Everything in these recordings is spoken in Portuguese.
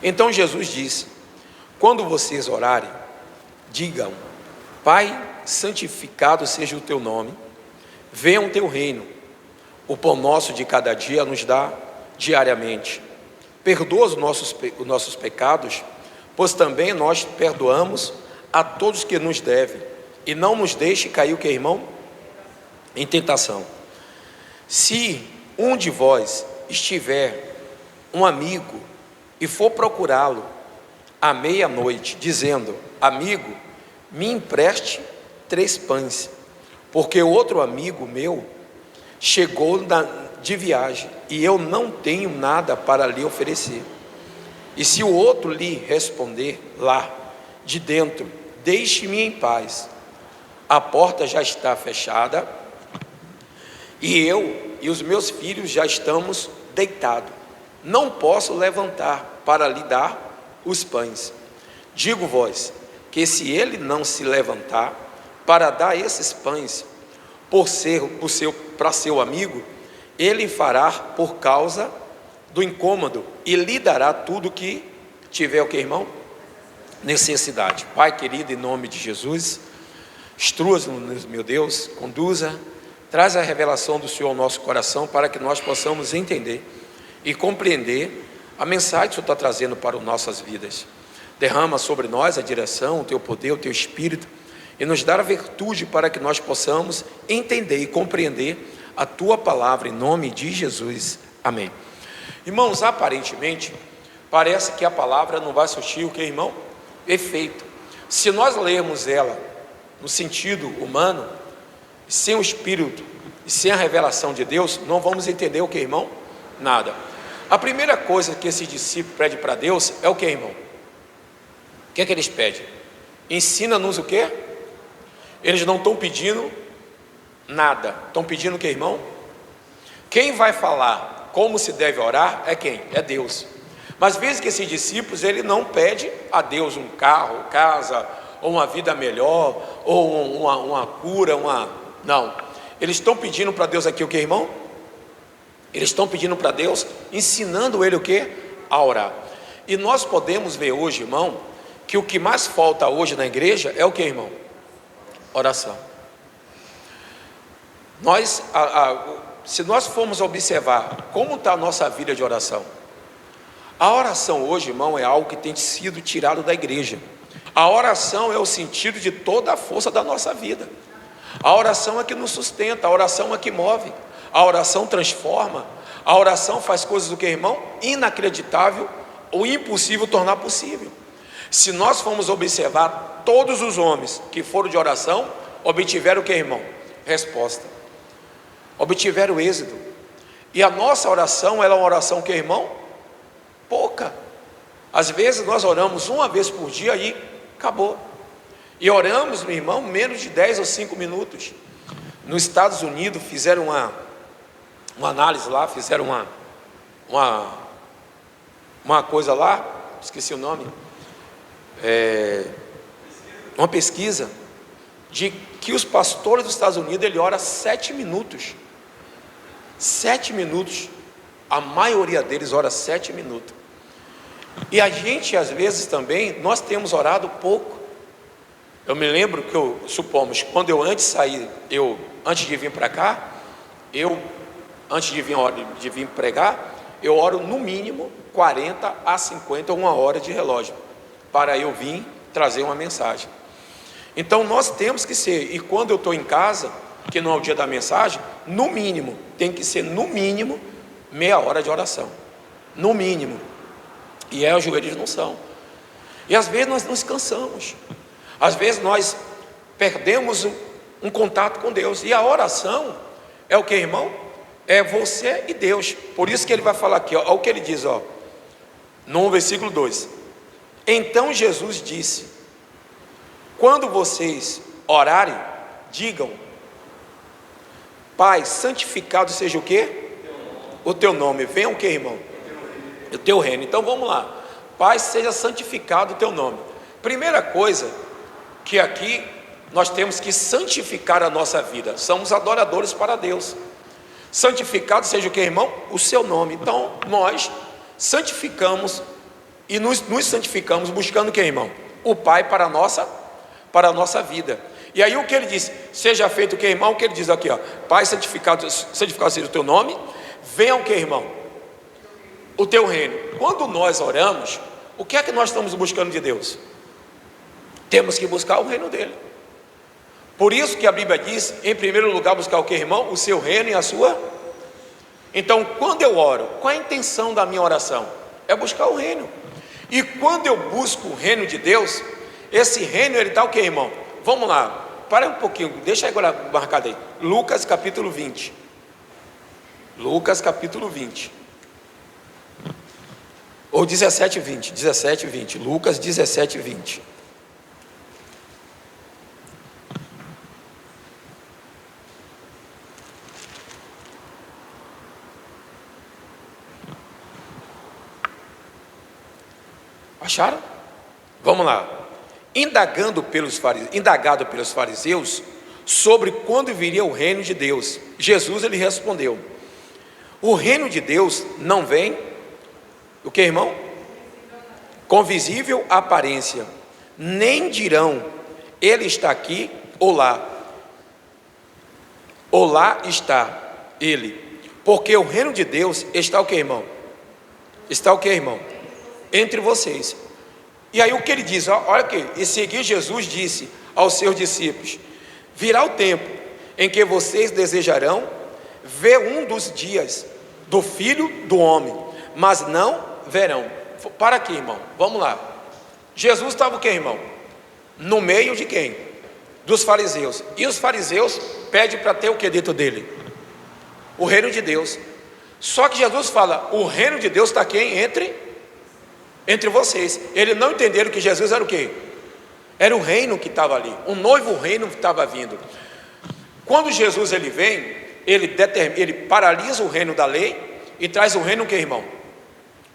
Então Jesus disse: quando vocês orarem, digam: Pai, santificado seja o teu nome, venha o teu reino, o pão nosso de cada dia nos dá diariamente. Perdoa os nossos pecados, pois também nós perdoamos a todos que nos devem, e não nos deixe cair, o que, irmão? Em tentação. Se um de vós estiver um amigo e for procurá-lo à meia-noite, dizendo: amigo, me empreste 3 pães, porque outro amigo meu chegou de viagem e eu não tenho nada para lhe oferecer. E se o outro lhe responder lá de dentro: deixe-me em paz, a porta já está fechada, e eu e os meus filhos já estamos deitados, não posso levantar para lhe dar os pães. Digo-vos que se ele não se levantar para dar esses pães para seu amigo, ele fará por causa do incômodo e lhe dará tudo que tiver, o que, irmão? Necessidade. Pai querido, em nome de Jesus, instrua-nos, meu Deus, conduza, traz a revelação do Senhor ao nosso coração, para que nós possamos entender e compreender a mensagem que o Senhor está trazendo para as nossas vidas. Derrama sobre nós a direção, o teu poder, o teu Espírito, e nos dá a virtude para que nós possamos entender e compreender a tua palavra, em nome de Jesus, amém. Irmãos, aparentemente parece que a palavra não vai surtir, o que, irmão? Efeito. Se nós lermos ela no sentido humano, sem o Espírito e sem a revelação de Deus, não vamos entender o que, irmão? Nada. A primeira coisa que esse discípulo pede para Deus é o que, irmão? O que é que eles pedem? Ensina-nos o que? Eles não estão pedindo nada, estão pedindo o que, irmão? Quem vai falar como se deve orar é quem? É Deus. Mas veja que esses discípulos, ele não pede a Deus um carro, casa, ou uma vida melhor, ou uma cura, não. Eles estão pedindo para Deus aqui o que, irmão? Eles estão pedindo para Deus, ensinando ele o que? A orar. E nós podemos ver hoje, irmão, que o que mais falta hoje na igreja é o que, irmão? Oração. Se nós formos observar como está a nossa vida de oração, a oração hoje, irmão, é algo que tem sido tirado da igreja. A oração é o sentido de toda a força da nossa vida. A oração é que nos sustenta, a oração é que move, a oração transforma, a oração faz coisas do que, irmão? Inacreditável ou impossível tornar possível. Se nós formos observar, todos os homens que foram de oração obtiveram o que, irmão? Resposta. Obtiveram êxito. E a nossa oração, ela é uma oração que, irmão? Pouca. Às vezes nós oramos uma vez por dia e acabou. E oramos, meu irmão, menos de 10 ou 5 minutos. Nos Estados Unidos fizeram uma análise lá, fizeram uma coisa lá, esqueci o nome, uma pesquisa de que os pastores dos Estados Unidos, ele ora 7 minutos. 7 minutos. A maioria deles ora 7 minutos. E a gente, às vezes também, nós temos orado pouco. Eu me lembro que supomos, quando eu antes de vir para cá, antes de vir pregar, eu oro no mínimo 40 a 50, 1 hora de relógio, para eu vir trazer uma mensagem. Então nós temos que ser, e quando eu estou em casa, que não é o dia da mensagem, no mínimo, tem que ser no mínimo meia hora de oração, no mínimo. E os joelhos não são. E às vezes nós nos cansamos, às vezes nós perdemos um contato com Deus. E a oração é o que, irmão? É você e Deus. Por isso que ele vai falar aqui, olha o que ele diz, no versículo 2. Então Jesus disse: quando vocês orarem, digam: Pai, santificado seja o quê? O teu nome. Venha o quê, irmão? O teu reino. Então vamos lá. Pai, seja santificado o teu nome. Primeira coisa que aqui nós temos que santificar a nossa vida. Somos adoradores para Deus. Santificado seja o que, irmão? O seu nome. Então nós santificamos e nos santificamos buscando o que, irmão? O Pai para a nossa vida. E aí o que ele diz? Seja feito o que, irmão? O que ele diz aqui, ó? Pai, santificado seja o teu nome. Venha o que, irmão? O teu reino. Quando nós oramos, o que é que nós estamos buscando de Deus? Temos que buscar o reino dele. Por isso que a Bíblia diz, em primeiro lugar, buscar o que, irmão? O seu reino e a sua. Então, quando eu oro, qual é a intenção da minha oração? É buscar o reino. E quando eu busco o reino de Deus, esse reino, ele está o que, irmão? Vamos lá, para um pouquinho, deixa agora marcado aí. Lucas capítulo 20. Lucas capítulo 20. Ou 17, 20. 17, 20. Lucas 17, 20. Acharam? Vamos lá. Indagado pelos fariseus sobre quando viria o reino de Deus, Jesus ele respondeu: o reino de Deus não vem, o que, irmão? Com visível aparência, nem dirão, ele está aqui ou lá está ele, porque o reino de Deus está o que, irmão? Está o que, irmão? Entre vocês. E aí o que ele diz? Olha aqui, e seguir Jesus disse aos seus discípulos: virá o tempo em que vocês desejarão ver um dos dias do Filho do Homem, mas não verão. Para aqui, irmão, vamos lá. Jesus estava o que, irmão? No meio de quem? Dos fariseus. E os fariseus pedem para ter o que dentro dele? O reino de Deus. Só que Jesus fala, o reino de Deus está quem? Entre vocês. Eles não entenderam que Jesus era o quê? Era o reino que estava ali, um novo reino que estava vindo. Quando Jesus ele vem, ele paralisa o reino da lei e traz o reino que, irmão?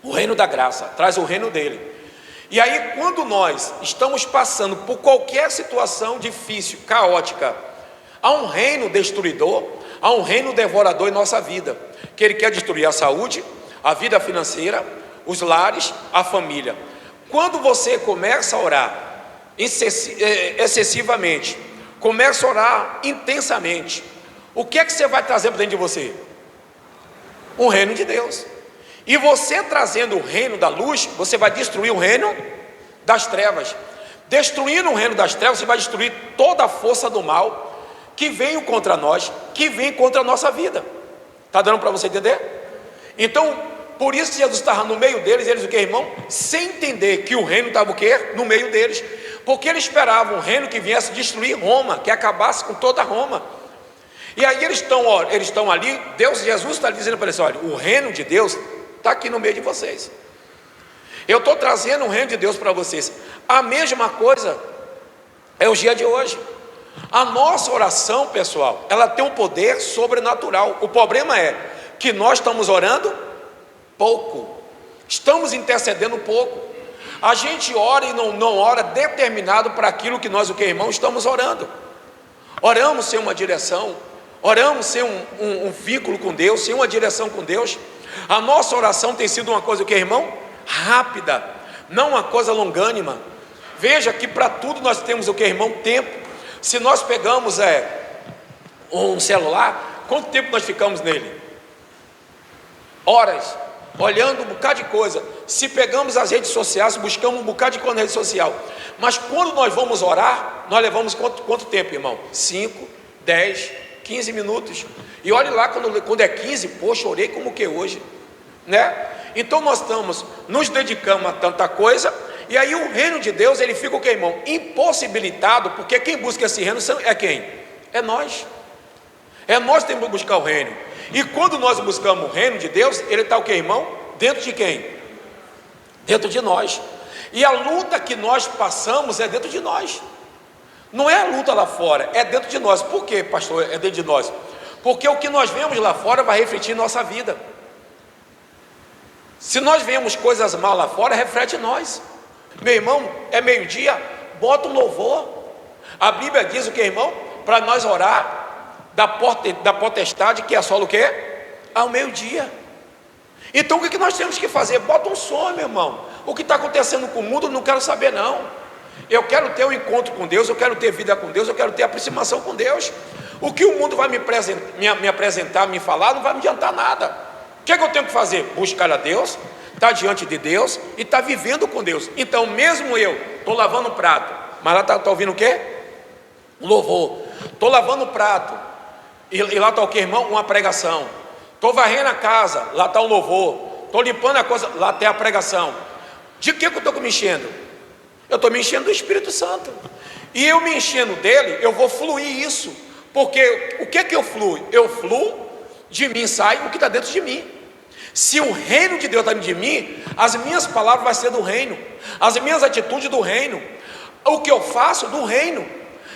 O reino da graça, traz o reino dele. E aí quando nós estamos passando por qualquer situação difícil, caótica, há um reino destruidor, há um reino devorador em nossa vida, que ele quer destruir a saúde, a vida financeira, os lares, a família. Quando você começa a orar excessivamente, começa a orar intensamente, o que é que você vai trazer para dentro de você? O reino de Deus. E você trazendo o reino da luz, você vai destruir o reino das trevas. Destruindo o reino das trevas, você vai destruir toda a força do mal que vem contra nós, que vem contra a nossa vida. Está dando para você entender? Então, por isso que Jesus estava no meio deles, eles o que, irmão? Sem entender que o reino estava o quê? No meio deles. Porque eles esperavam um reino que viesse destruir Roma, que acabasse com toda Roma. E aí eles estão ali, Jesus está dizendo para eles: olha, o reino de Deus está aqui no meio de vocês. Eu estou trazendo o reino de Deus para vocês. A mesma coisa é o dia de hoje. A nossa oração, pessoal, ela tem um poder sobrenatural. O problema é que nós estamos orando pouco, estamos intercedendo pouco. A gente ora e não ora determinado para aquilo que nós, o que, irmão, estamos orando. Oramos sem uma direção, oramos sem um vínculo com Deus, sem uma direção com Deus. A nossa oração tem sido uma coisa, o que, irmão? Rápida, não uma coisa longânima. Veja que para tudo nós temos o que, irmão? Tempo. Se nós pegamos um celular, quanto tempo nós ficamos nele? Horas, olhando um bocado de coisa. Se pegamos as redes sociais, buscamos um bocado de coisa na rede social. Mas quando nós vamos orar, nós levamos quanto tempo, irmão? 5, 10, 15 minutos. E olhe lá, quando é 15, poxa, orei como que hoje, né? Então nós nos dedicamos a tanta coisa, e aí o reino de Deus, ele fica o que, irmão? Impossibilitado, porque quem busca esse reino é quem? É nós. É nós que temos que buscar o reino. E quando nós buscamos o reino de Deus, ele está o que, irmão? Dentro de quem? Dentro de nós. E a luta que nós passamos é dentro de nós. Não é a luta lá fora, é dentro de nós. Por quê, pastor? É dentro de nós. Porque o que nós vemos lá fora vai refletir em nossa vida. Se nós vemos coisas mal lá fora, reflete em nós. Meu irmão, é meio-dia, bota um louvor. A Bíblia diz o que, irmão? Para nós orar da potestade que assola o quê? Ao meio-dia. Então o que nós temos que fazer? Bota um som, meu irmão. O que está acontecendo com o mundo eu não quero saber não. Eu quero ter um encontro com Deus, eu quero ter vida com Deus, eu quero ter aproximação com Deus. O que o mundo vai me apresentar, me falar, não vai me adiantar nada. O que é que eu tenho que fazer? Buscar a Deus, estar diante de Deus e estar vivendo com Deus. Então mesmo eu estou lavando o prato, mas lá está ouvindo o quê? Um louvor. Estou lavando o prato e lá está o que, irmão? Uma pregação. Estou varrendo a casa, lá está um louvor. Estou limpando a coisa, lá tem a pregação. De que eu estou me enchendo? Eu estou me enchendo do Espírito Santo. E eu me enchendo dele, eu vou fluir isso. Porque o que é que eu fluo? Eu fluo, de mim sai o que está dentro de mim. Se o reino de Deus está dentro de mim, as minhas palavras vão ser do reino, as minhas atitudes do reino, o que eu faço do reino.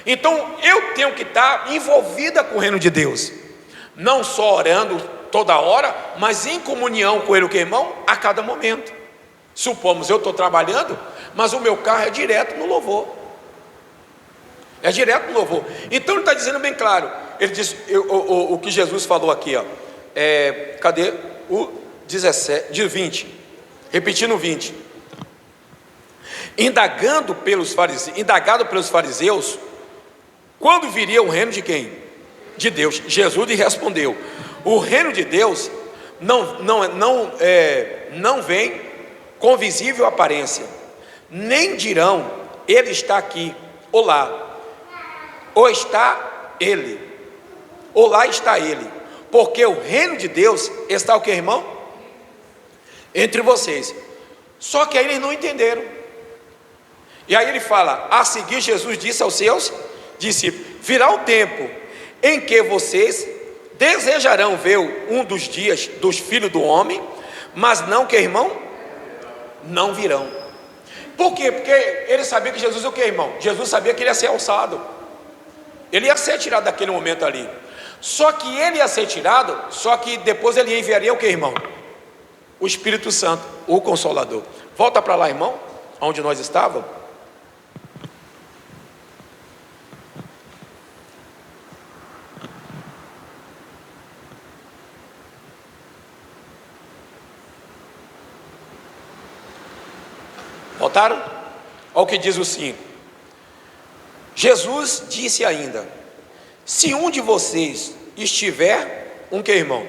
Então eu tenho que estar envolvida com o reino de Deus, não só orando toda hora, mas em comunhão com ele, que irmão, a cada momento. Supomos, eu estou trabalhando, mas o meu carro é direto no louvor. É direto no louvor. Então ele está dizendo bem claro. Ele diz o que Jesus falou aqui, ó. Cadê? O 17, de 20. Repetindo o 20. Indagado pelos fariseus, quando viria o reino de quem? De Deus. Jesus lhe respondeu: o reino de Deus não vem com visível aparência, nem dirão ele está aqui ou lá, ou está ele, ou lá está ele, porque o reino de Deus está o que, irmão? Entre vocês. Só que aí eles não entenderam. E aí ele fala, a seguir Jesus disse aos seus discípulos: virá o tempo em que vocês desejarão ver um dos dias dos filhos do homem, mas não, que irmão? Não virão. Por quê? Porque ele sabia que Jesus é o que, irmão? Jesus sabia que ele ia ser alçado, ele ia ser tirado daquele momento ali. Só que ele ia ser tirado, só que depois ele enviaria o que, irmão? O Espírito Santo, o Consolador. Volta para lá, irmão, onde nós estávamos. Voltaram? Olha o que diz o 5. Jesus disse ainda: se um de vocês estiver, um que, irmão?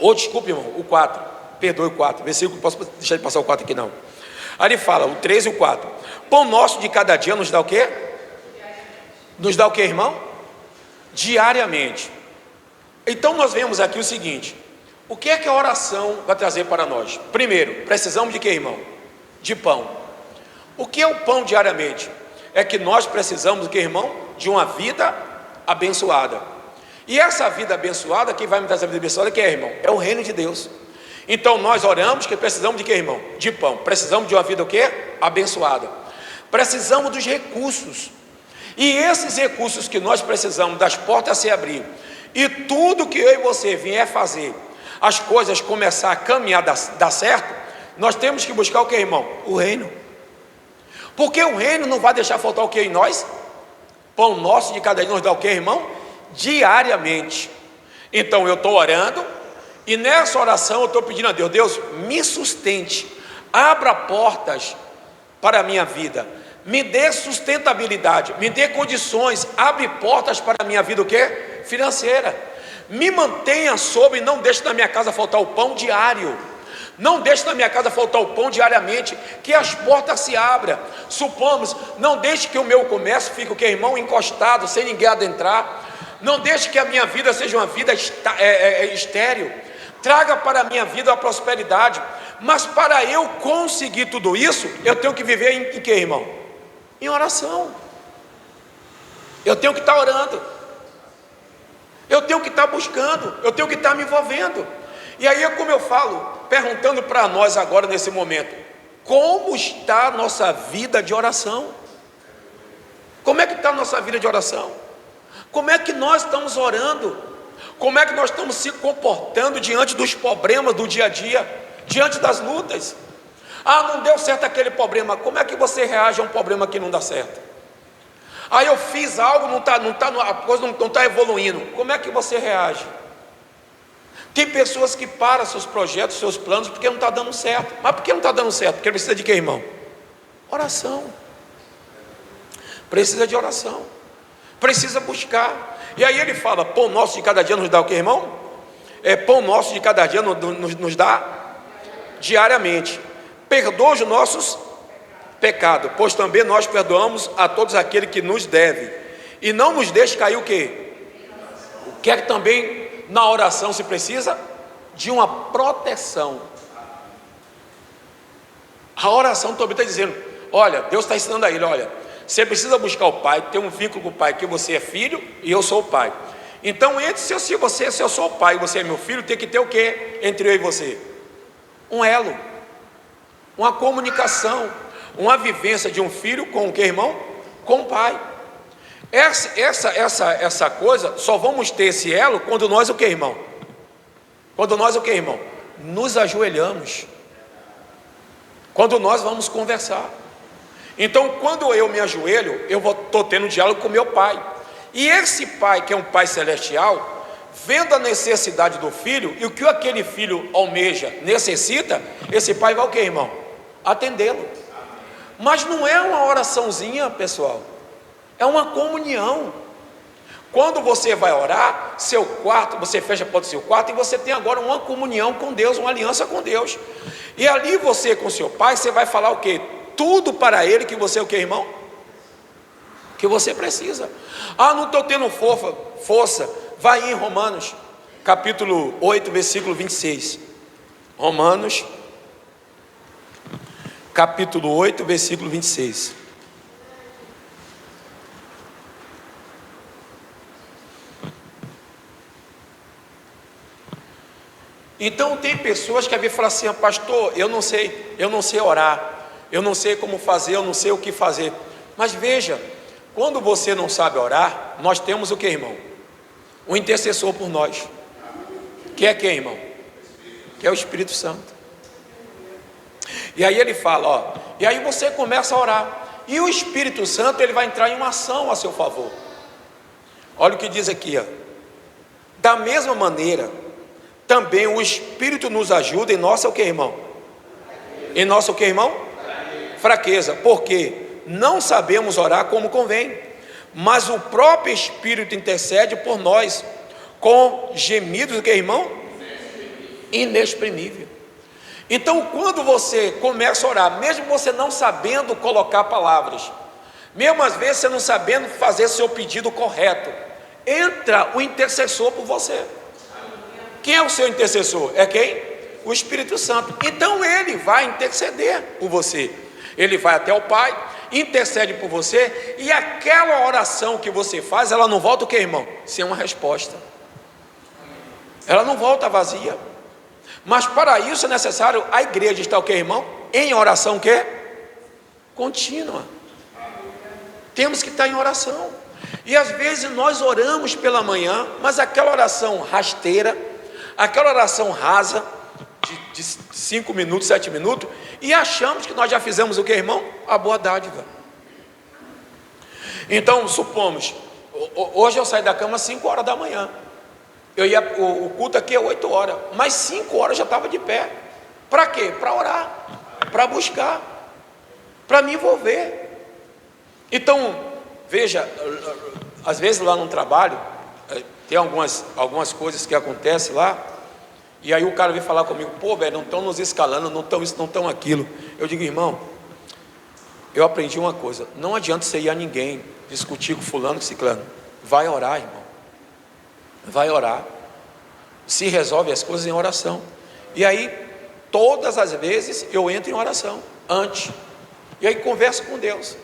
Ou desculpe, irmão, o 4, perdoe o 4, versículo, posso deixar de passar o 4 aqui não. Aí ele fala, o 3 e o 4. Pão nosso de cada dia nos dá o quê? Nos dá o quê, irmão? Diariamente. Então nós vemos aqui o seguinte: o que é que a oração vai trazer para nós? Primeiro, precisamos de quê, irmão? De pão. O que é o pão diariamente? É que nós precisamos do que, irmão? De uma vida abençoada. E essa vida abençoada, quem vai me trazer a vida abençoada, que é, irmão? É o reino de Deus. Então nós oramos que precisamos de que, irmão? De pão. Precisamos de uma vida o quê? Abençoada. Precisamos dos recursos. E esses recursos que nós precisamos, das portas se abrir, e tudo que eu e você vier fazer, as coisas começar a caminhar, dar certo, nós temos que buscar o que, irmão? O reino. Porque o reino não vai deixar faltar o que em nós? Pão nosso de cada dia nos dá o que, irmão? Diariamente. Então eu estou orando, e nessa oração eu estou pedindo a Deus: Deus, me sustente, abra portas para a minha vida, me dê sustentabilidade, me dê condições, abre portas para a minha vida, o que? Financeira. Me mantenha sobre, não deixe na minha casa faltar o pão diário. Não deixe na minha casa faltar o pão diariamente, que as portas se abram. Supomos, não deixe que o meu comércio fique, o que, irmão? Encostado, sem ninguém adentrar. Não deixe que a minha vida seja uma vida estéril. Traga para a minha vida a prosperidade. Mas para eu conseguir tudo isso, eu tenho que viver em que, irmão? Em oração. Eu tenho que estar orando, eu tenho que estar buscando, eu tenho que estar me envolvendo. E aí, como eu falo, perguntando para nós agora nesse momento: como está a nossa vida de oração? Como é que está a nossa vida de oração? Como é que nós estamos orando? Como é que nós estamos se comportando diante dos problemas do dia a dia, diante das lutas? Ah, não deu certo aquele problema. Como é que você reage a um problema que não dá certo? Ah, eu fiz algo, a coisa não está evoluindo. Como é que você reage? Tem pessoas que param seus projetos, seus planos, porque não está dando certo. Mas por que não está dando certo? Porque precisa de quê, irmão? Oração. Precisa de oração. Precisa buscar. E aí ele fala: pão nosso de cada dia nos dá o quê, irmão? Pão nosso de cada dia nos dá diariamente. Perdoa os nossos pecados, pois também nós perdoamos a todos aqueles que nos devem. E não nos deixe cair o quê? O que é que também na oração se precisa? De uma proteção. A oração também está dizendo: olha, Deus está ensinando a ele: olha, você precisa buscar o Pai, ter um vínculo com o Pai, que você é filho e eu sou o Pai. Então, se eu sou o Pai e você é meu filho, tem que ter o que entre eu e você? Um elo, uma comunicação, uma vivência de um filho com o que, irmão? Com o Pai. Essa coisa, só vamos ter esse elo quando nós o que, irmão? Quando nós o que, irmão? Nos ajoelhamos. Quando nós vamos conversar. Então, quando eu me ajoelho, eu estou tendo diálogo com meu Pai. E esse Pai, que é um Pai celestial, vendo a necessidade do filho, e o que aquele filho almeja, necessita, esse Pai vai o que, irmão? Atendê-lo. Mas não é uma oraçãozinha, pessoal. É uma comunhão. Quando você vai orar, seu quarto, você fecha a porta do seu quarto e você tem agora uma comunhão com Deus, uma aliança com Deus. E ali você com seu Pai, você vai falar o quê? Tudo para Ele que você, o que, irmão? Que você precisa. Ah, não estou tendo força. Vai em Romanos, capítulo 8, versículo 26. Romanos, capítulo 8, versículo 26. Então tem pessoas que às vezes falam assim: pastor, eu não sei orar, eu não sei como fazer, eu não sei o que fazer. Mas veja, quando você não sabe orar, nós temos o que, irmão? Um intercessor por nós. Que é quem, irmão? Que é o Espírito Santo. E aí ele fala, ó, e aí você começa a orar, e o Espírito Santo, ele vai entrar em uma ação a seu favor. Olha o que diz aqui, ó. Da mesma maneira, também o Espírito nos ajuda em nossa o que, irmão? Em nossa o que, irmão? Fraqueza, porque não sabemos orar como convém, mas o próprio Espírito intercede por nós com gemidos o que, irmão? Inexprimível. Então, quando você começa a orar, mesmo você não sabendo colocar palavras, mesmo às vezes você não sabendo fazer seu pedido correto, entra o intercessor por você. Quem é o seu intercessor? É quem? O Espírito Santo. Então ele vai interceder por você. Ele vai até o Pai, intercede por você, e aquela oração que você faz, ela não volta o que, irmão? Sem uma resposta. Ela não volta vazia. Mas para isso é necessário a igreja estar o que, irmão? Em oração o quê? Contínua. Temos que estar em oração. E às vezes nós oramos pela manhã, mas aquela oração rasteira, aquela oração rasa, de 5 minutos, 7 minutos, e achamos que nós já fizemos o que, irmão? A boa dádiva. Então, supomos, hoje eu saí da cama às 5 horas da manhã, o culto aqui é 8 horas, mas 5 horas eu já estava de pé. Para quê? Para orar, para buscar, para me envolver. Então, veja, às vezes lá no trabalho, tem algumas coisas que acontecem lá, e aí o cara vem falar comigo: pô, velho, não estão nos escalando, não estão isso, não estão aquilo. Eu digo: irmão, eu aprendi uma coisa, não adianta você ir a ninguém discutir com fulano, com ciclano. Vai orar, irmão, vai orar. Se resolve as coisas em oração. E aí, todas as vezes eu entro em oração, antes, e aí converso com Deus.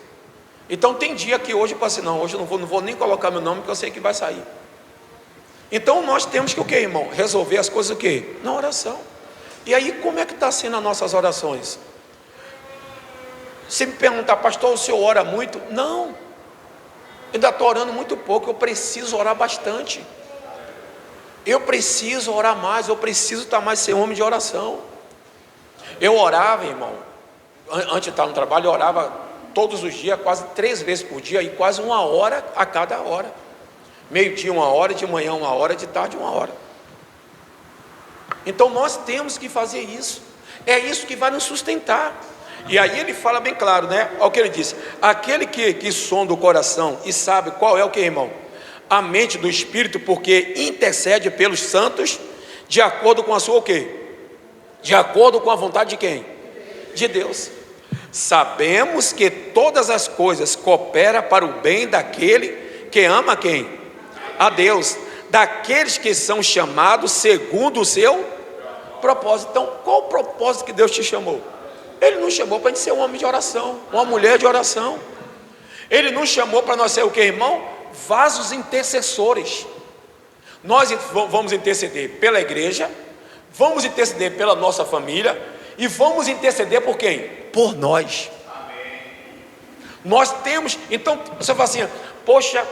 Então tem dia que hoje eu falo assim: não, hoje eu não vou nem colocar meu nome, porque eu sei que vai sair. Então nós temos que o que, irmão? Resolver as coisas o que? Na oração. E aí como é que está sendo as nossas orações? Se me perguntar: pastor, o senhor ora muito? Não, eu ainda estou orando muito pouco. Eu preciso orar bastante. Eu preciso orar mais, eu preciso estar mais ser homem de oração. Eu orava, irmão, antes de estar no trabalho, eu orava todos os dias, quase 3 vezes por dia, e quase 1 hora a cada hora. Meio-dia 1 hora, de manhã 1 hora, de tarde 1 hora. Então nós temos que fazer isso. É isso que vai nos sustentar. E aí ele fala bem claro, né? Olha o que ele disse: aquele que sonda o coração e sabe qual é o que, irmão? A mente do Espírito, porque intercede pelos santos de acordo com a sua o quê? De acordo com a vontade de quem? De Deus. Sabemos que todas as coisas cooperam para o bem daquele que ama quem? A Deus, daqueles que são chamados segundo o seu propósito. Então, qual o propósito que Deus te chamou? Ele nos chamou para a gente ser um homem de oração, uma mulher de oração. Ele nos chamou para nós ser o que, irmão? Vasos intercessores. Nós vamos interceder pela igreja, vamos interceder pela nossa família e vamos interceder por quem? Por nós. Nós temos. Então você fala assim: poxa,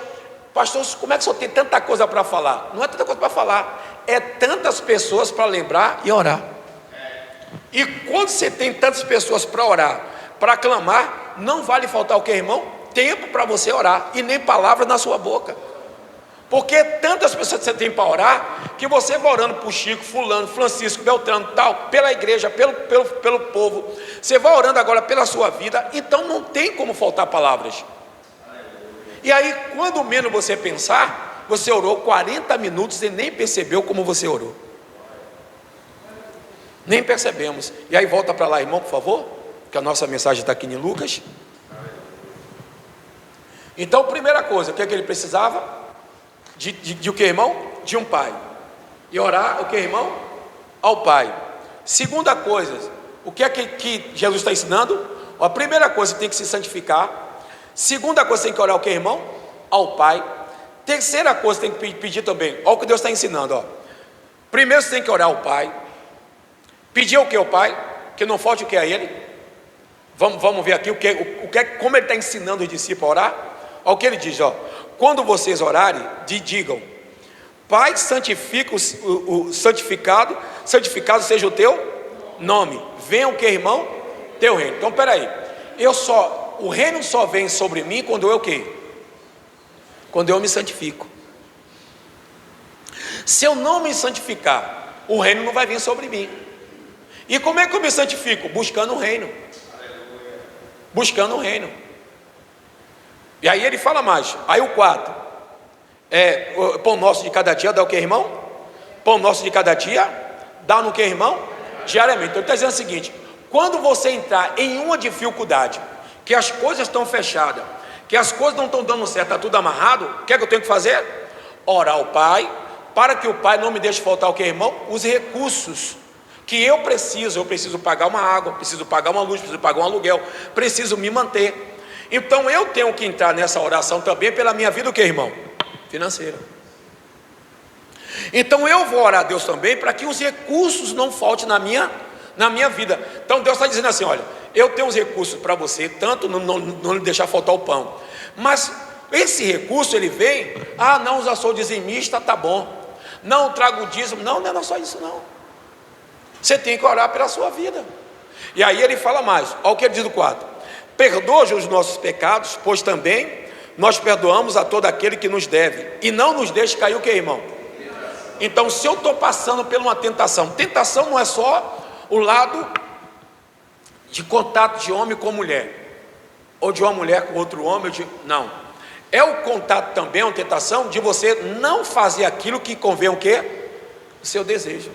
pastor, como é que o senhor tem tanta coisa para falar? Não é tanta coisa para falar, é tantas pessoas para lembrar e orar. E quando você tem tantas pessoas para orar, para clamar, não vale faltar o que, irmão? Tempo para você orar e nem palavras na sua boca. Porque tantas pessoas que você tem para orar, que você vai orando por Chico, fulano, Francisco, Beltrano, tal, pela igreja, pelo povo, você vai orando agora pela sua vida, então não tem como faltar palavras. E aí, quando menos você pensar, você orou 40 minutos e nem percebeu como você orou. Nem percebemos. E aí volta para lá, irmão, por favor, que a nossa mensagem está aqui em Lucas. Então, primeira coisa, o que é que ele precisava? De o que, irmão? De um pai. E orar o que, irmão? Ao pai. Segunda coisa, o que é que Jesus está ensinando? A primeira coisa, tem que se santificar. Segunda coisa, tem que orar o que, irmão? Ao pai. Terceira coisa, tem que pedir também. Olha o que Deus está ensinando, ó. Primeiro você tem que orar ao pai. Pedir o que ao pai? Que não falte o que a ele? Vamos ver aqui como ele está ensinando os discípulos a orar. Olha o que ele diz, ó: quando vocês orarem, digam: Pai, santifica santificado seja o teu nome. Venha o que, irmão? Teu reino. Então, peraí, o reino só vem sobre mim quando eu o quê? Quando eu me santifico. Se eu não me santificar, o reino não vai vir sobre mim. E como é que eu me santifico? Buscando o reino. Buscando o reino. E aí ele fala mais. Aí o 4: o pão nosso de cada dia dá o que, irmão? Pão nosso de cada dia dá no que, irmão? Diariamente. Então ele está dizendo o seguinte: quando você entrar em uma dificuldade, que as coisas estão fechadas, que as coisas não estão dando certo, está tudo amarrado, o que é que eu tenho que fazer? Orar ao Pai, para que o Pai não me deixe faltar o que, irmão? Os recursos que eu preciso pagar uma água, preciso pagar uma luz, preciso pagar um aluguel, preciso me manter. Então eu tenho que entrar nessa oração também pela minha vida o que, irmão? Financeira. Então eu vou orar a Deus também para que os recursos não faltem na minha vida. Então Deus está dizendo assim: olha, eu tenho os recursos para você, tanto não lhe deixar faltar o pão, mas esse recurso ele vem, não, já sou dizimista, tá bom, não trago o dízimo, não é só isso não. Você tem que orar pela sua vida. E aí ele fala mais, olha o que ele diz no 4: perdoa os nossos pecados, pois também nós perdoamos a todo aquele que nos deve, e não nos deixe cair o que, irmão? Então, se eu estou passando por uma tentação não é só o lado de contato de homem com mulher, ou de uma mulher com outro homem, não, é o contato também, uma tentação de você não fazer aquilo que convém o quê? O seu desejo,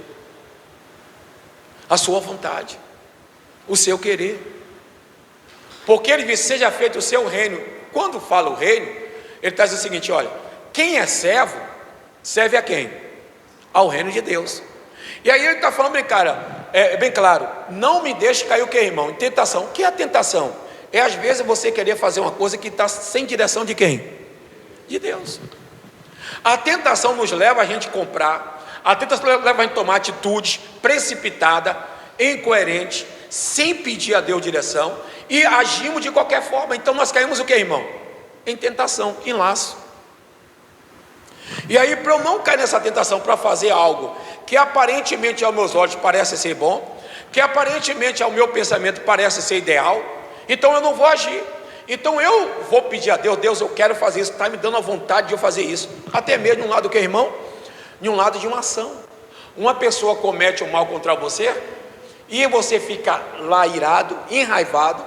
a sua vontade, o seu querer. Porque ele diz: seja feito o seu reino. Quando fala o reino, ele está dizendo o seguinte: olha, quem é servo, serve a quem? Ao reino de Deus. E aí ele está falando bem, bem claro: não me deixe cair o que, irmão? Em tentação. O que é a tentação? É às vezes você querer fazer uma coisa que está sem direção de quem? De Deus. A tentação nos leva a gente comprar, a tentação leva a gente tomar atitudes precipitadas, incoerentes, sem pedir a Deus direção, e agimos de qualquer forma. Então nós caímos o que, irmão? Em tentação, em laço. E aí, para eu não cair nessa tentação, para fazer algo que aparentemente aos meus olhos parece ser bom, que aparentemente ao meu pensamento parece ser ideal, então eu não vou agir. Então eu vou pedir a Deus: Deus, eu quero fazer isso, está me dando a vontade de eu fazer isso, até mesmo de um lado que, irmão? De um lado de uma ação. Uma pessoa comete um mal contra você e você fica lá irado, enraivado,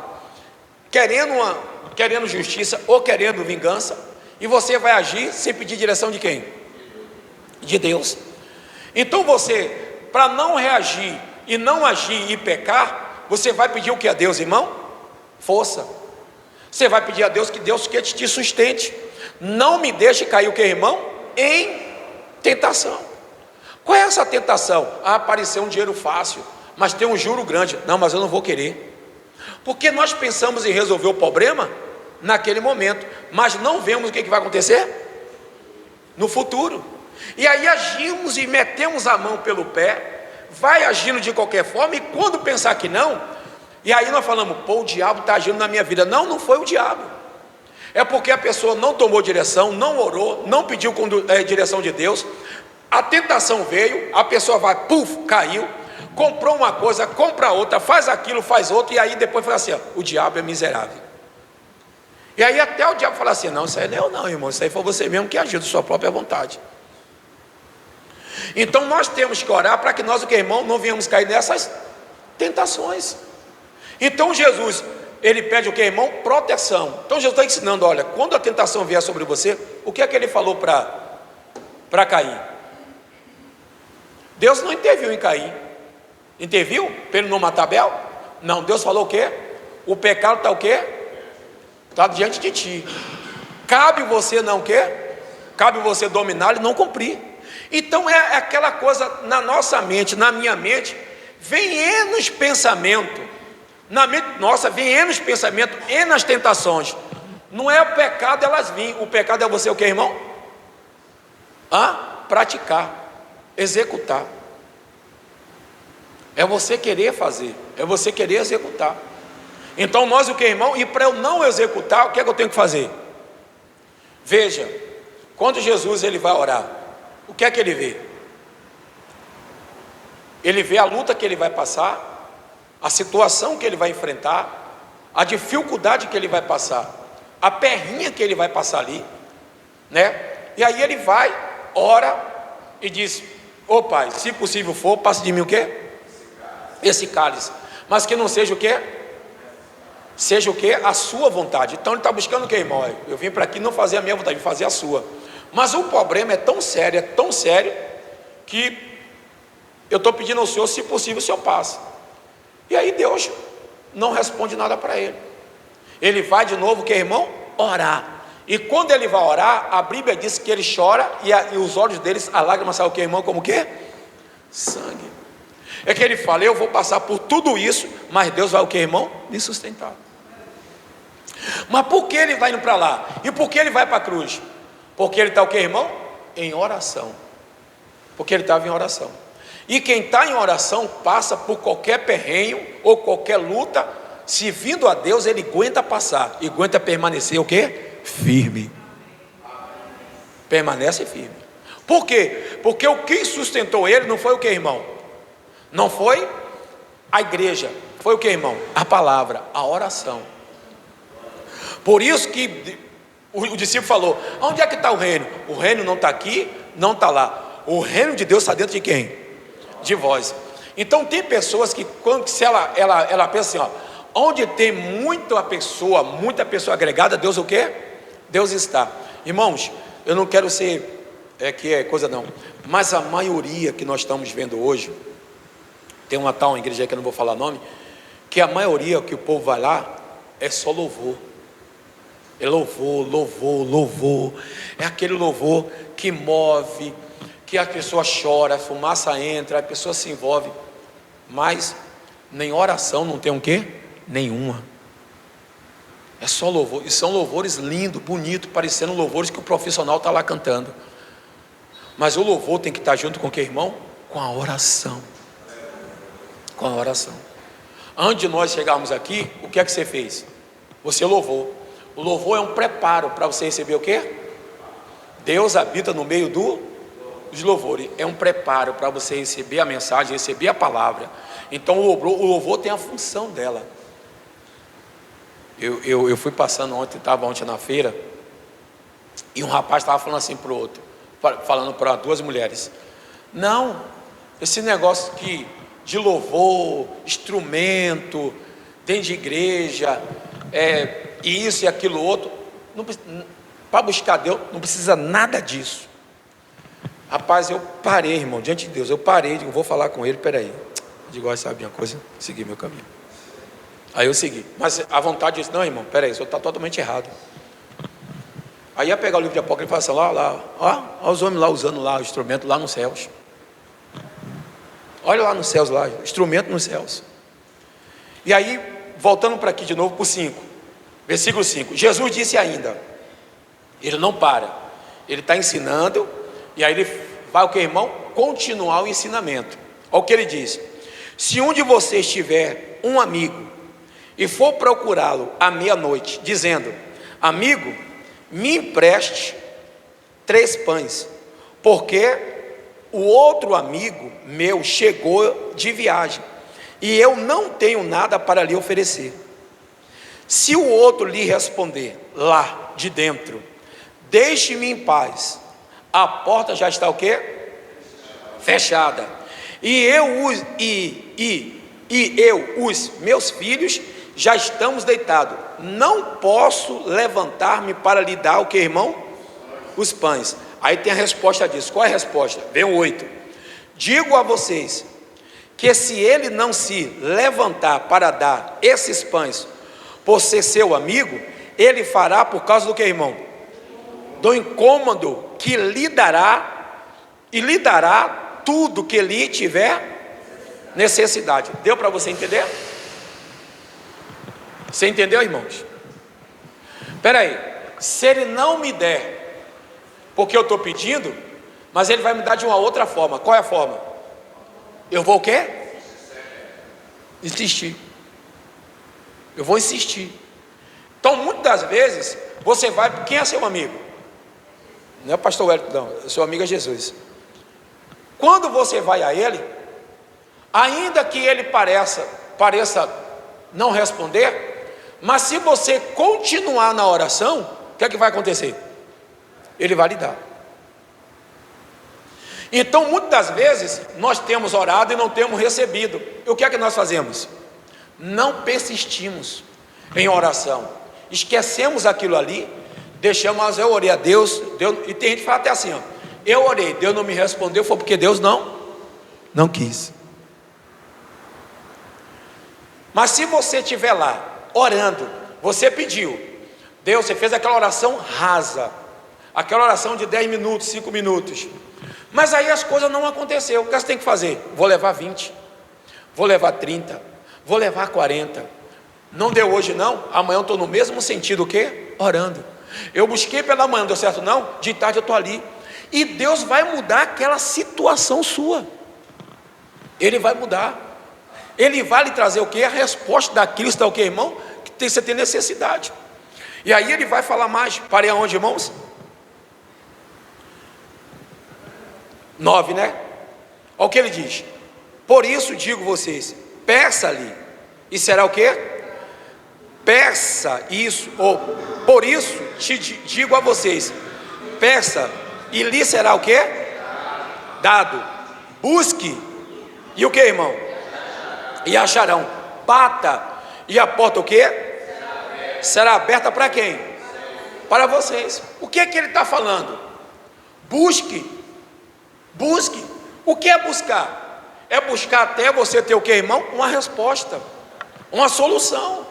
querendo justiça ou querendo vingança, e você vai agir sem pedir direção de quem? De Deus. Então você, para não reagir e não agir e pecar, você vai pedir o que a Deus, irmão? Força. Você vai pedir a Deus que te sustente. Não me deixe cair o que, irmão? Em tentação. Qual é essa tentação? Aparecer um dinheiro fácil, mas tem um juro grande. Não, mas eu não vou querer. Porque nós pensamos em resolver o problema naquele momento, mas não vemos o que vai acontecer no futuro. E aí agimos e metemos a mão pelo pé, vai agindo de qualquer forma, e quando pensar que não, e aí nós falamos, pô, o diabo está agindo na minha vida. Não, não foi o diabo. É porque a pessoa não tomou direção, não orou, não pediu direção de Deus. A tentação veio, a pessoa vai, puf, caiu, comprou uma coisa, compra outra, faz aquilo, faz outra, e aí depois fala assim, ó, o diabo é miserável. E aí até o diabo fala assim, não, isso aí não é eu não, irmão, isso aí foi você mesmo que agiu de sua própria vontade. Então nós temos que orar para que nós, o que, irmão, não venhamos cair nessas tentações. Então Jesus, ele pede o que, irmão? Proteção. Então Jesus está ensinando, olha, quando a tentação vier sobre você, o que é que ele falou para Caim? Deus não interviu em Caim. Interviu para ele não matar Abel? Não, Deus falou o quê? O pecado está o quê? Está diante de ti. Cabe você não o quê? Cabe você dominar e não cumprir. Então é aquela coisa na nossa mente, na minha mente, vem N pensamentos, na mente nossa vem N pensamentos, N tentações. Não é o pecado elas vêm, o pecado é você o que, irmão? Praticar, executar. É você querer fazer, é você querer executar. Então nós o que, irmão? E para eu não executar, o que é que eu tenho que fazer? Veja, quando Jesus ele vai orar, o que é que ele vê? Ele vê a luta que ele vai passar, a situação que ele vai enfrentar, a dificuldade que ele vai passar, a perrinha que ele vai passar ali, né? E aí ele vai, ora e diz, ô Pai, se possível for, passe de mim o quê? Esse cálice, mas que não seja o quê? Seja o quê? A sua vontade. Então ele está buscando o quê, irmão? Eu vim para aqui não fazer a minha vontade, vim fazer a sua. Mas o problema é tão sério, que eu estou pedindo ao Senhor, se possível, o Senhor passe. E aí Deus não responde nada para ele. Ele vai de novo, que irmão? Orar. E quando ele vai orar, a Bíblia diz que ele chora e os olhos deles, a lágrima sai o que, irmão? Como que? Sangue. É que ele fala, eu vou passar por tudo isso, mas Deus vai o que, irmão? Me sustentar. Mas por que ele vai indo para lá? E por que ele vai para a cruz? Porque ele está o que, irmão? Em oração. Porque ele estava em oração. E quem está em oração passa por qualquer perrenho ou qualquer luta. Se vindo a Deus, ele aguenta passar e aguenta permanecer o que? Firme. Permanece firme. Por quê? Porque o que sustentou ele não foi o que, irmão? Não foi a igreja. Foi o que, irmão? A palavra, a oração. Por isso que o discípulo falou, onde é que está o reino? O reino não está aqui, não está lá. O reino de Deus está dentro de quem? De vós. Então tem pessoas que, se ela pensa assim, onde tem muita pessoa agregada, Deus o quê? Deus está. Irmãos, eu não quero ser, coisa não, mas a maioria que nós estamos vendo hoje, tem uma tal igreja que eu não vou falar nome, que a maioria que o povo vai lá, é só louvor. É louvor, é aquele louvor que move, que a pessoa chora, a fumaça entra, a pessoa se envolve, mas nem oração não tem o quê? Nenhuma. É só louvor, e são louvores lindos, bonitos, parecendo louvores que o profissional está lá cantando, mas o louvor tem que estar junto com o que, irmão? Com a oração. Com a oração. Antes de nós chegarmos aqui, o que é que você fez? Você louvou. O louvor é um preparo para você receber o quê? Deus habita no meio dos louvores. É um preparo para você receber a mensagem, receber a palavra. Então o louvor tem a função dela. Eu fui passando estava ontem na feira, e um rapaz estava falando assim para o outro, falando para duas mulheres, não, Esse negócio de louvor, instrumento, dentro de igreja, isso e aquilo outro, para buscar Deus, não precisa nada disso. Rapaz, eu parei, irmão, diante de Deus, eu parei, digo, vou falar com ele, peraí. Digo, sabe uma coisa? Segui meu caminho. Aí eu segui, mas a vontade disse, não, irmão, peraí, o senhor está totalmente errado. Aí ia pegar o livro de Apocalipse e falar assim, ó, os homens lá usando lá o instrumento lá nos céus. Olha lá nos céus, lá, instrumento nos céus. E aí, voltando para aqui de novo para o 5, versículo 5, Jesus disse ainda, ele não para, ele está ensinando, e aí ele vai o que, irmão? Continuar o ensinamento. Olha o que ele diz: se um de vocês tiver um amigo, e for procurá-lo à meia-noite, dizendo, amigo, me empreste 3 pães, porque o outro amigo meu chegou de viagem, e eu não tenho nada para lhe oferecer. Se o outro lhe responder, lá de dentro, deixe-me em paz, a porta já está o quê? Fechada. E eu, os meus filhos, já estamos deitados. Não posso levantar-me para lhe dar o que, irmão? Os pães. Aí tem a resposta disso. Qual é a resposta? Vem o 8. Digo a vocês, que se ele não se levantar para dar esses pães, por ser seu amigo, ele fará por causa do que, irmão? Do incômodo que lhe dará, e lhe dará tudo que lhe tiver necessidade. Deu para você entender? Você entendeu, irmãos? Espera aí, se ele não me der, porque eu estou pedindo, mas ele vai me dar de uma outra forma. Qual é a forma? Eu vou o quê? Insistir. Eu vou insistir. Então, muitas das vezes, você vai, quem é seu amigo? Não é o pastor Wellington, não, seu amigo é Jesus. Quando você vai a ele, ainda que ele pareça não responder, mas se você continuar na oração, o que é que vai acontecer? Ele vai lhe dar. Então, muitas das vezes, nós temos orado e não temos recebido. E o que é que nós fazemos? Não persistimos em oração. Esquecemos aquilo ali, deixamos, eu orei a Deus, e tem gente que fala até assim, ó, eu orei, Deus não me respondeu, foi porque Deus não quis. Mas se você estiver lá, orando, você pediu, Deus, você fez aquela oração rasa, aquela oração de 10 minutos, 5 minutos, mas aí as coisas não aconteceram. O que você tem que fazer? Vou levar 20, vou levar 30, vou levar 40, não deu hoje não, amanhã eu estou no mesmo sentido, o quê? Orando. Eu busquei pela manhã, não deu certo não, de tarde eu estou ali, e Deus vai mudar aquela situação sua, Ele vai mudar, Ele vai lhe trazer o quê? A resposta daquilo, está o quê, irmão? Que você tem necessidade. E aí Ele vai falar mais. Parei aonde, irmãos? 9, né? Olha o que Ele diz: por isso digo vocês, peça-lhe, e será o quê? Peça isso, ou por isso te digo a vocês, peça, e lhe será o quê? Dado. Busque, e o que, irmão? E acharão. Bata, e a porta o quê? Será aberta para quem? Para vocês. O que é que ele está falando? Busque. Busque. O que é buscar? É buscar até você ter o que, irmão? Uma resposta, uma solução.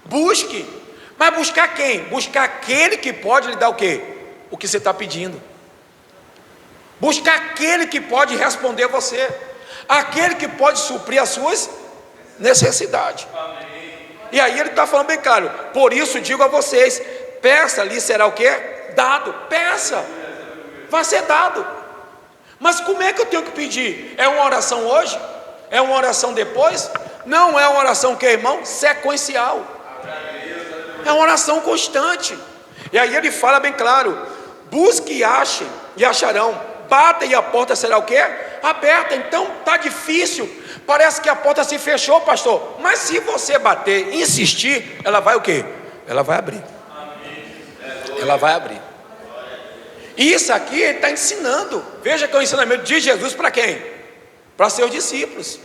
Busque. Mas buscar quem? Buscar aquele que pode lhe dar o quê? O que você está pedindo. Buscar aquele que pode responder você, aquele que pode suprir as suas necessidades. E aí ele está falando bem claro: por isso digo a vocês, peça-lhe, será o quê? Dado. Peça, vai ser dado. Mas como é que eu tenho que pedir? É uma oração hoje? É uma oração depois? Não é uma oração que, irmão? Sequencial. É uma oração constante. E aí ele fala bem claro: busque e achem, e acharão. Bata e a porta será o quê? Aberta. Então está difícil, parece que a porta se fechou, pastor, mas se você bater, insistir, ela vai o quê? Ela vai abrir. Ela vai abrir. Isso aqui ele está ensinando. Veja que é o ensinamento de Jesus para quem? para seus discípulos.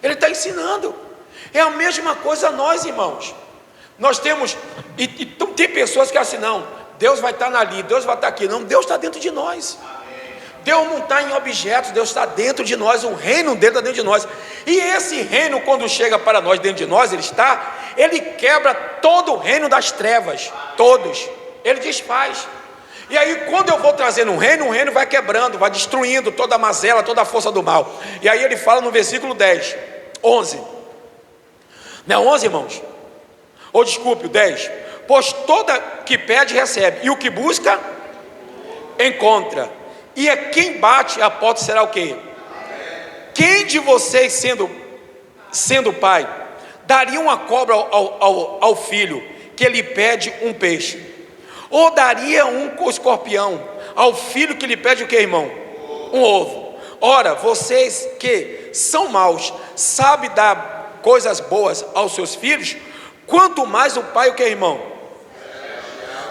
Ele está ensinando. É a mesma coisa nós, irmãos. Nós temos, então tem pessoas que assim, não, Deus vai estar ali, Deus vai estar aqui. Não, Deus está dentro de nós. Deus não está em objetos, Deus está dentro de nós, o reino dele está dentro de nós. E esse reino, quando chega para nós, dentro de nós, ele quebra todo o reino das trevas, todos, ele desfaz. E aí quando eu vou trazendo um reino, o reino vai quebrando, vai destruindo toda a mazela, toda a força do mal. E aí ele fala no versículo 10, 11, não é 11, irmãos? Ou desculpe, o 10, pois toda que pede recebe, e o que busca, encontra, e a quem bate a porta será o quê? Quem de vocês, sendo pai, daria uma cobra ao filho que lhe pede um peixe? Ou daria um escorpião ao filho que lhe pede o que, irmão? Um ovo. Ora, vocês que são maus, sabem dar coisas boas aos seus filhos, quanto mais o Pai, o que, irmão?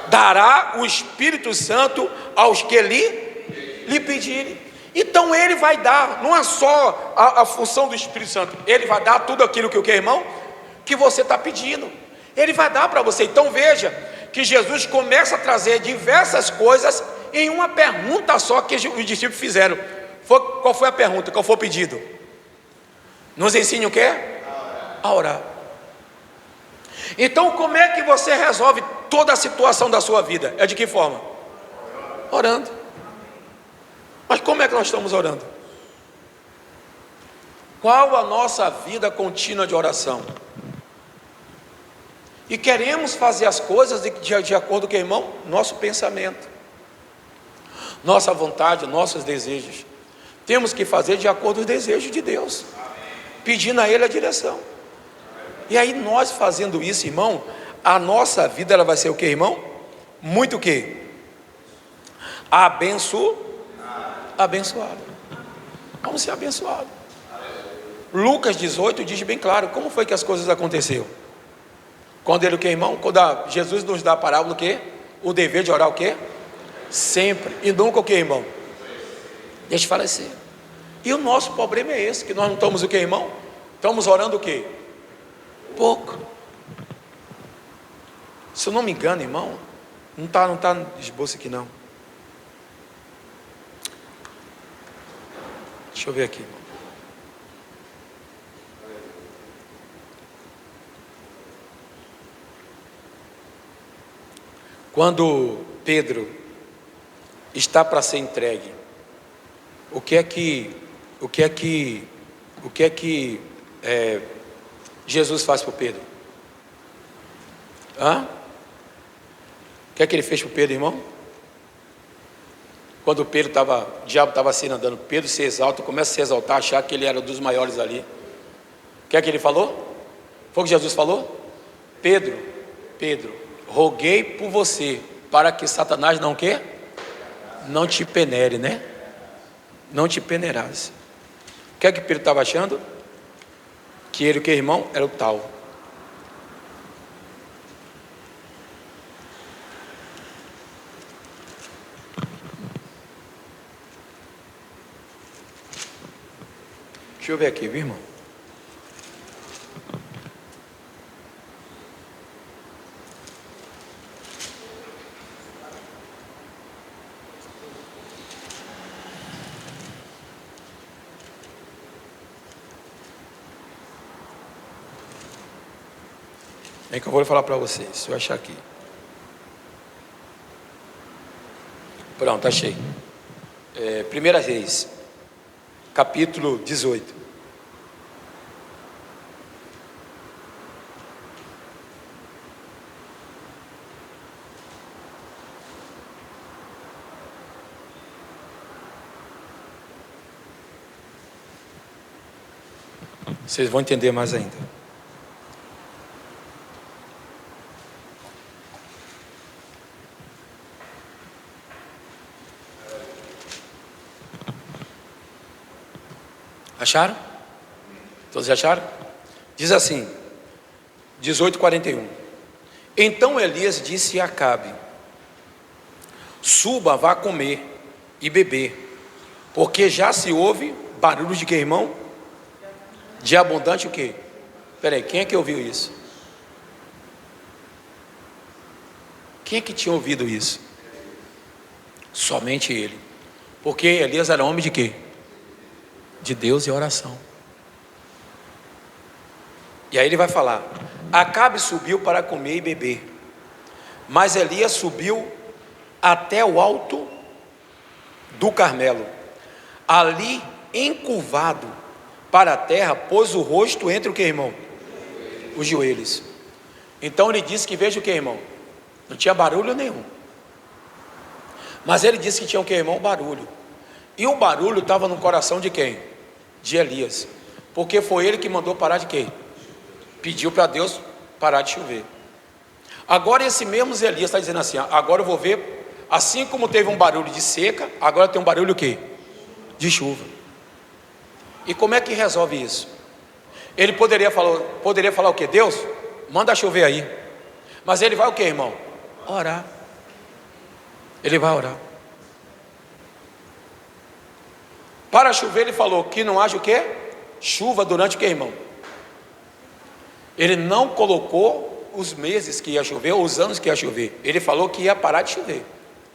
Dará o Espírito Santo aos que lhe pedirem. Então ele vai dar, não é só a função do Espírito Santo, ele vai dar tudo aquilo que o que, irmão? Que você está pedindo, ele vai dar para você. Então veja que Jesus começa a trazer diversas coisas em uma pergunta só que os discípulos fizeram. Qual foi a pergunta? Qual foi o pedido? Nos ensine o quê? A orar. Então como é que você resolve toda a situação da sua vida? É de que forma? Orando. Mas como é que nós estamos orando? Qual a nossa vida contínua de oração? E queremos fazer as coisas de acordo com o que, irmão? Nosso pensamento, nossa vontade, nossos desejos. Temos que fazer de acordo com os desejos de Deus, pedindo a Ele a direção. E aí nós fazendo isso, irmão, a nossa vida ela vai ser o que, irmão? Muito o que? Abençoado. Vamos ser abençoados. Lucas 18 diz bem claro como foi que as coisas aconteceram. Quando ele o que, irmão? Quando Jesus nos dá a parábola o que? O dever de orar o que? Sempre. E nunca o que, irmão? Deixa falecer. E o nosso problema é esse, que nós não estamos o que, irmão? Estamos orando o que? Pouco. Se eu não me engano, irmão, não está no esboço aqui não. Deixa eu ver aqui, irmão. Quando Pedro está para ser entregue, o que é que Jesus faz para Pedro? O que é que ele fez para Pedro, irmão? Quando o diabo estava assim andando, Pedro se exalta, começa a se exaltar, achar que ele era um dos maiores ali. O que é que ele falou? Foi o que Jesus falou? Pedro, roguei por você, para que Satanás não quê? Não te penere, né? Não te peneirasse. O que é que Pedro estava achando? Que ele, o que, irmão? Era o tal. Deixa eu ver aqui, viu, irmão? É que eu vou falar para vocês, se eu achar aqui. Pronto, achei. 1 Reis, capítulo 18. Vocês vão entender mais ainda. Acharam? Todos acharam? Diz assim, 18:41. Então Elias disse a Acabe: suba, vá comer e beber, porque já se ouve barulho de que, irmão? De abundante o quê? Peraí, quem é que ouviu isso? Quem é que tinha ouvido isso? Somente ele. Porque Elias era homem de quê? De Deus e oração. E aí ele vai falar: Acabe subiu para comer e beber, mas Elias subiu até o alto do Carmelo. Ali, encurvado para a terra, pôs o rosto entre o que, irmão? Os joelhos. Então ele disse que, veja o que, irmão? Não tinha barulho nenhum. Mas ele disse que tinha o que, irmão? Barulho. E o barulho estava no coração de quem? De Elias. Porque foi ele que mandou parar de quê? Pediu para Deus parar de chover. Agora esse mesmo Elias está dizendo assim: agora eu vou ver, assim como teve um barulho de seca, agora tem um barulho o quê? De chuva. E como é que resolve isso? Ele poderia falar o quê? Deus, manda chover aí. Mas ele vai o quê, irmão? Orar. Ele vai orar. Para chover ele falou que não haja o quê? Chuva durante o quê, irmão? Ele não colocou os meses que ia chover, ou os anos que ia chover. Ele falou que ia parar de chover.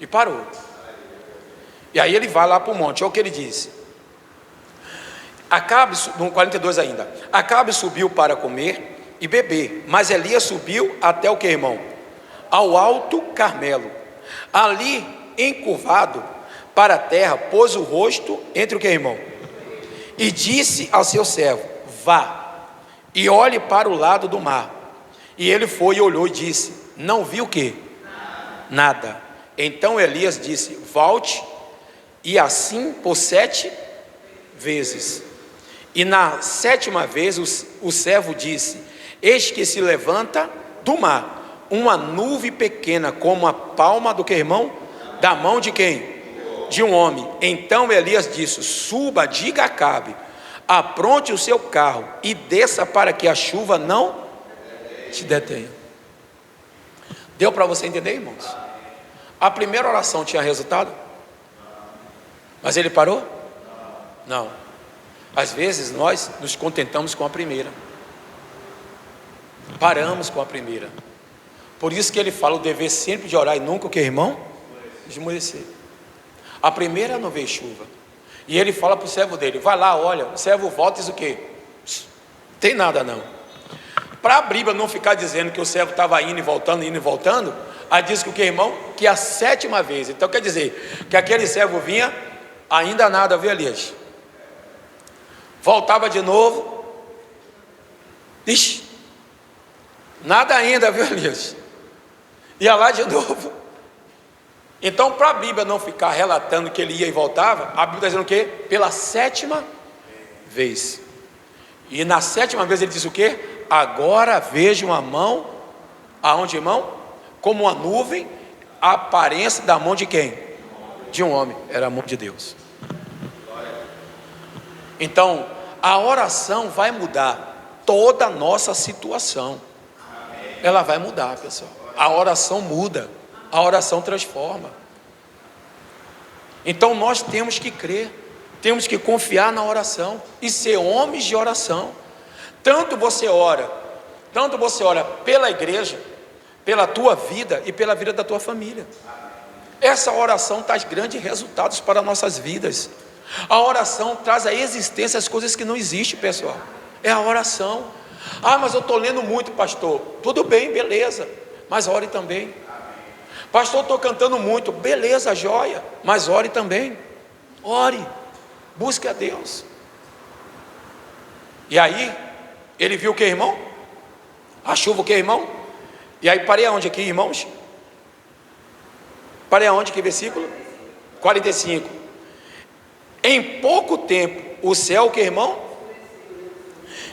E parou. E aí ele vai lá para o monte. Olha o que ele disse. Acabe, no 42 ainda. Acabe subiu para comer e beber. Mas Elias subiu até o que, irmão? Ao alto Carmelo. Ali, encurvado para a terra, pôs o rosto entre o que, irmão? E disse ao seu servo: vá e olhe para o lado do mar. E ele foi e olhou e disse: não viu o quê? Nada. Então Elias disse: volte, e assim por 7 vezes. E na 7ª vez o servo disse: eis que se levanta do mar uma nuvem pequena, como a palma do que, irmão? Da mão de quem? De um homem. Então Elias disse: suba, diga a Acabe, apronte o seu carro e desça, para que a chuva não te detenha. Deu para você entender, irmãos? A primeira oração tinha resultado? Mas ele parou? Não. Às vezes nós nos contentamos com a primeira. Paramos com a primeira. Por isso que ele fala o dever sempre de orar e nunca o que, irmão? Esmorecer. A primeira não veio chuva. E ele fala para o servo dele: vai lá, olha. O servo volta e diz o quê? Tem nada não. Para a Bíblia não ficar dizendo que o servo estava indo e voltando, aí diz que o que, irmão? Que a 7ª vez. Então quer dizer que aquele servo vinha, ainda nada, viu, Elias? Voltava de novo, ixi, nada ainda, viu, Elias? Ia lá de novo. Então, para a Bíblia não ficar relatando que ele ia e voltava, a Bíblia está dizendo o quê? Pela 7ª vez. E na 7ª vez ele diz o quê? Agora vejo uma mão, aonde, irmão? Como uma nuvem, a aparência da mão de quem? De um homem. Era a mão de Deus. Então, a oração vai mudar toda a nossa situação. Ela vai mudar, pessoal. A oração muda. A oração transforma. Então nós temos que crer, temos que confiar na oração e ser homens de oração. Tanto você ora pela igreja, pela tua vida e pela vida da tua família. Essa oração traz grandes resultados para nossas vidas. A oração traz à existência as coisas que não existem, pessoal. É a oração. Ah, mas eu estou lendo muito, pastor. Tudo bem, beleza, mas ore também. Pastor, estou cantando muito. Beleza, joia, mas ore também. Ore, busque a Deus. E aí, ele viu o que, irmão? A chuva o que, irmão? E aí, parei aonde aqui, irmãos? Parei aonde, que versículo? 45. Em pouco tempo, o céu, o que, irmão?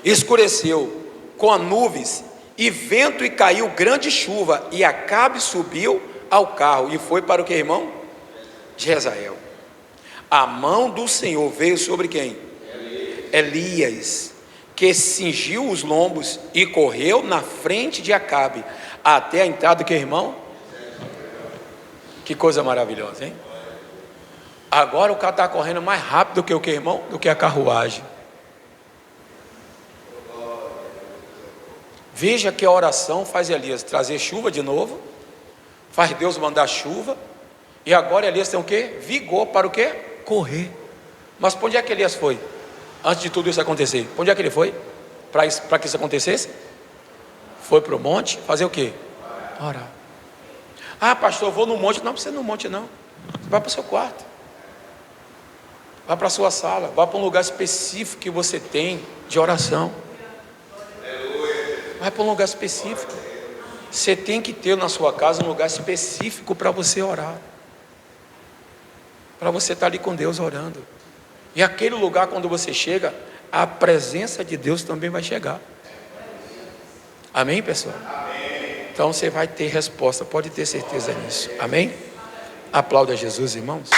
Escureceu com nuvens e vento, e caiu grande chuva, e Acabe subiu ao carro e foi para o que, irmão? Jezreel. A mão do Senhor veio sobre quem? Elias, que cingiu os lombos e correu na frente de Acabe até a entrada do que, irmão? Que coisa maravilhosa, hein? Agora o cara está correndo mais rápido do que o que, irmão? Do que a carruagem. Veja que a oração faz Elias trazer chuva de novo, faz Deus mandar chuva, e agora Elias tem o quê? Vigor para o quê? Correr. Mas para onde é que Elias foi? Antes de tudo isso acontecer, para onde é que ele foi? Para que isso acontecesse? Foi para o monte fazer o quê? Orar. Ah, pastor, eu vou no monte. Não precisa ir no monte, não. Vai para o seu quarto. Vai para a sua sala. Vai para um lugar específico que você tem de oração. Vai para um lugar específico. Você tem que ter na sua casa um lugar específico para você orar. Para você estar ali com Deus orando. E aquele lugar, quando você chega, a presença de Deus também vai chegar. Amém, pessoal? Amém. Então você vai ter resposta, pode ter certeza nisso. Amém? Aplauda Jesus, irmãos.